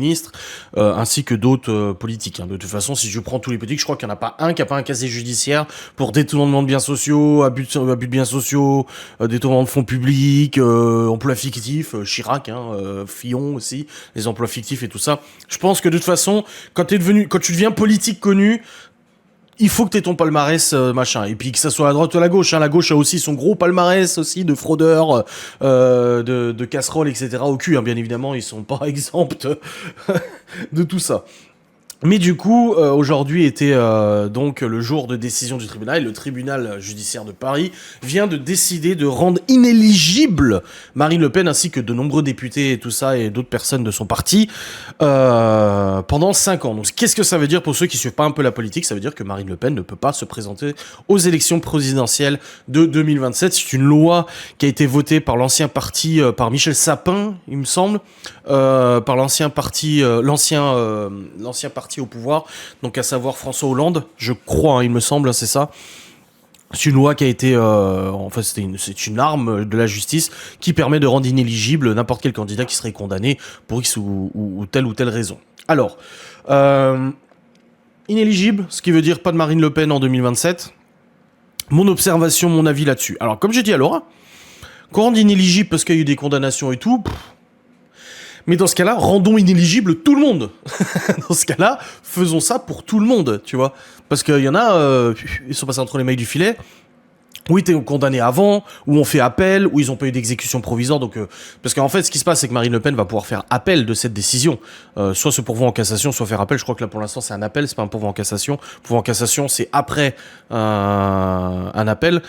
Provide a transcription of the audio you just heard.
ministre, ainsi que d'autres politiques. Hein. De toute façon, si je prends tous les politiques, je crois qu'il n'y en a pas un qui n'a pas un casier judiciaire pour détournement de biens sociaux, abus de biens sociaux, détournement de fonds publics, emplois fictifs, Chirac, Fillon aussi, les emplois fictifs et tout ça. Je pense que de toute façon, quand tu deviens politique connu, il faut que t'aies ton palmarès machin, et puis que ça soit à droite ou à la gauche. Hein. La gauche a aussi son gros palmarès aussi de fraudeurs, de casseroles, etc. au cul. Hein. Bien évidemment, ils sont pas exempts de tout ça. Mais du coup, aujourd'hui était donc le jour de décision du tribunal. Le tribunal judiciaire de Paris vient de décider de rendre inéligible Marine Le Pen ainsi que de nombreux députés et tout ça et d'autres personnes de son parti pendant 5 ans. Donc qu'est-ce que ça veut dire pour ceux qui suivent pas un peu la politique? Ça veut dire que Marine Le Pen ne peut pas se présenter aux élections présidentielles de 2027. C'est une loi qui a été votée par l'ancien parti, par Michel Sapin, il me semble, par l'ancien parti parti au pouvoir, donc à savoir François Hollande, je crois, hein, il me semble, c'est ça. C'est une loi qui a été, c'est une arme de la justice qui permet de rendre inéligible n'importe quel candidat qui serait condamné pour X ou telle raison. Alors, inéligible, ce qui veut dire pas de Marine Le Pen en 2027. Mon observation, mon avis là-dessus. Alors, comme j'ai dit à Laura, qu'on rende inéligible parce qu'il y a eu des condamnations et tout. Mais dans ce cas-là, rendons inéligible tout le monde. Dans ce cas-là, faisons ça pour tout le monde, tu vois. Parce qu'il y en a, ils sont passés entre les mailles du filet, où ils étaient condamnés avant, où on fait appel, où ils n'ont pas eu d'exécution provisoire. Donc, parce qu'en fait, ce qui se passe, c'est que Marine Le Pen va pouvoir faire appel de cette décision. Soit se pourvoir en cassation, soit faire appel. Je crois que là, pour l'instant, c'est un appel, c'est pas un pourvoi en cassation. Pourvoi en cassation, c'est après un appel.